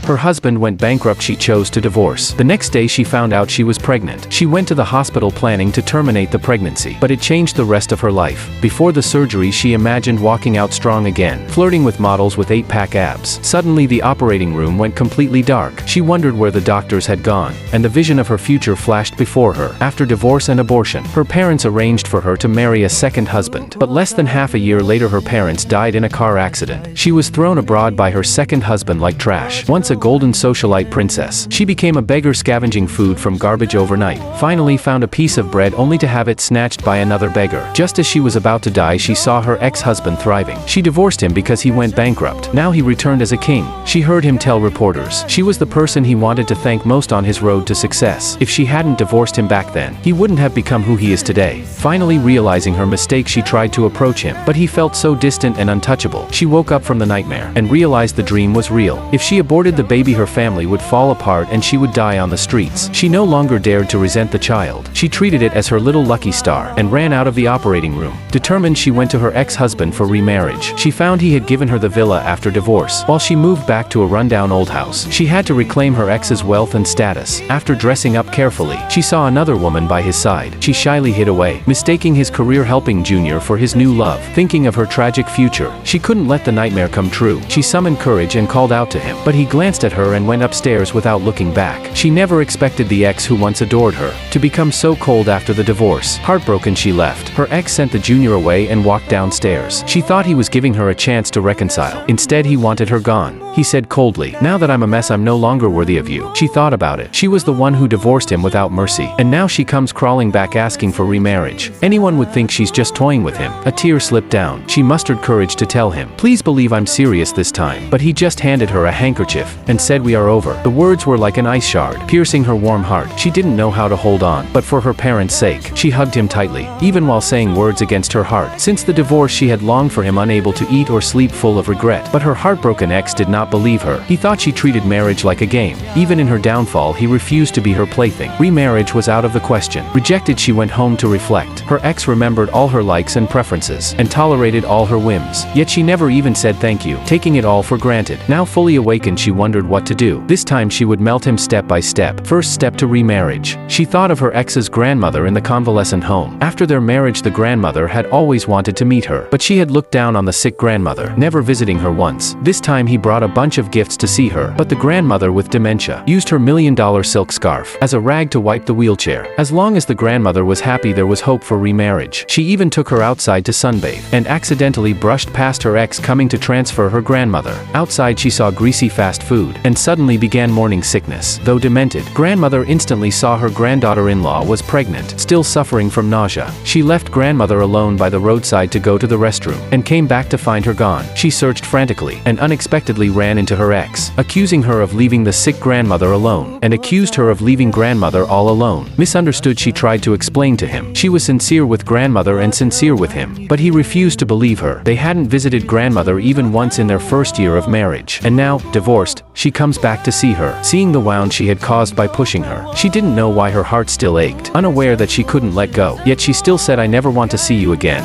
Her husband went bankrupt. She chose to divorce. The next day she found out she was pregnant. She went to the hospital planning to terminate the pregnancy, but it changed the rest of her life. Before the surgery she imagined walking out strong again, flirting with models with 8-pack abs. Suddenly the operating room went completely dark. She wondered where the doctors had gone, and the vision of her future flashed before her. After divorce and abortion, her parents arranged for her to marry a second husband. But less than half a year later her parents died in a car accident. She was thrown abroad by her second husband like trash. Once a golden socialite princess, she became a beggar scavenging food from garbage overnight. Finally found a piece of bread only to have it snatched by another beggar. Just as she was about to die she saw her ex-husband thriving. She divorced him because he went bankrupt. Now he returned as a king. She heard him tell reporters she was the person he wanted to thank most on his road to success. If she hadn't divorced him back then, he wouldn't have become who he is today. Finally realizing her mistake she tried to approach him, but he felt so distant and untouchable. She woke up from the nightmare and realized the dream was real. If she aborted the baby her family would fall apart and she would die on the streets. She no longer dared to resent the child. She treated it as her little lucky star and ran out of the operating room. Determined, she went to her ex-husband for remarriage. She found he had given her the villa after divorce. While she moved back to a rundown old house, she had to reclaim her ex's wealth and status. After dressing up carefully, she saw another woman by his side. She shyly hid away, mistaking his career helping Junior for his new love. Thinking of her tragic future, she couldn't let the nightmare come true. She summoned courage and called out to him, but he glanced at her and went upstairs without looking back. She never expected the ex who once adored her to become so cold after the divorce. Heartbroken, she left. Her ex sent the Junior away and walked downstairs. She thought he was giving her a chance to reconcile. Instead, he wanted her gone. He said coldly, "Now that I'm a mess, I'm no longer worthy of you." She thought about it. She was the one who divorced him without mercy, and now she comes crawling back asking for remarriage. Anyone would think she's just toying with him. A tear slipped down. She mustered courage to tell him, "Please believe I'm serious this time." But he just handed her a handkerchief and said, "We are over." The words were like an ice shard, piercing her warm heart. She didn't know how to hold on, but for her parents' sake, she hugged him tightly, even while saying words against her heart. Since the divorce she had longed for him, unable to eat or sleep, full of regret. But her heartbroken ex did not believe her. He thought she treated marriage like a game. Even in her downfall he refused to be her plaything. Remarriage was out of the question. Rejected, she went home to reflect. Her ex remembered all her likes and preferences, and tolerated all her whims. Yet she never even said thank you, taking it all for granted. Now fully awakened, she wondered what to do. This time she would melt him step by step. First step to remarriage. She thought of her ex's grandmother in the convalescent home. After their marriage the grandmother had always wanted to meet her, but she had looked down on the sick grandmother, never visiting her once. This time he brought a bunch of gifts to see her, but the grandmother with dementia used her $1 million silk scarf as a rag to wipe the wheelchair. As long as the grandmother was happy, there was hope for remarriage. She even took her outside to sunbathe, and accidentally brushed past her ex coming to transfer her grandmother. Outside she saw greasy fast food, and suddenly began morning sickness. Though demented, grandmother instantly saw her granddaughter-in-law was pregnant, still suffering from nausea. She left grandmother alone by the roadside to go to the restroom, and came back to find her gone. She searched frantically, and unexpectedly ran into her ex, accusing her of leaving the sick grandmother alone, and accused her of leaving grandmother all alone. Misunderstood, she tried to explain to him she was sincere with grandmother and sincere with him, but he refused to believe her. They hadn't visited grandmother even once in their first year of marriage, and now, divorced, she comes back to see her, seeing the wound she had caused by pushing her. She didn't know why her heart still ached, unaware that she couldn't let go. Yet she still said, "I never want to see you again."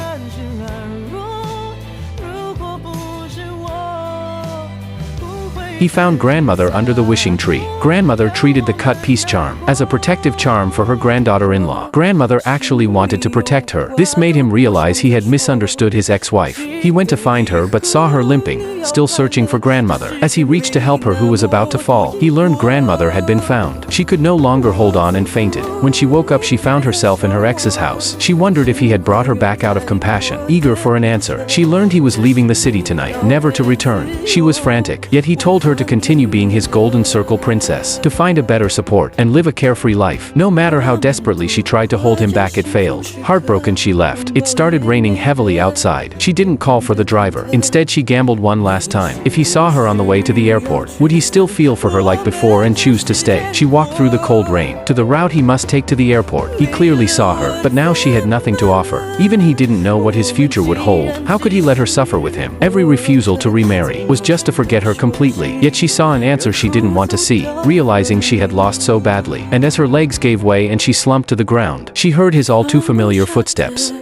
He found grandmother under the wishing tree. Grandmother treated the cut piece charm as a protective charm for her granddaughter-in-law. Grandmother actually wanted to protect her. This made him realize he had misunderstood his ex-wife. He went to find her but saw her limping, still searching for grandmother. As he reached to help her who was about to fall, he learned grandmother had been found. She could no longer hold on and fainted. When she woke up she found herself in her ex's house. She wondered if he had brought her back out of compassion. Eager for an answer, she learned he was leaving the city tonight, never to return. She was frantic, yet he told her to continue being his golden circle princess, to find a better support, and live a carefree life. No matter how desperately she tried to hold him back, it failed. Heartbroken, she left. It started raining heavily outside. She didn't call for the driver. Instead, she gambled one last time. If he saw her on the way to the airport, would he still feel for her like before and choose to stay? She walked through the cold rain to the route he must take to the airport. He clearly saw her, but now she had nothing to offer. Even he didn't know what his future would hold. How could he let her suffer with him? Every refusal to remarry was just to forget her completely. Yet she saw an answer she didn't want to see, realizing she had lost so badly. And as her legs gave way and she slumped to the ground, she heard his all too familiar footsteps.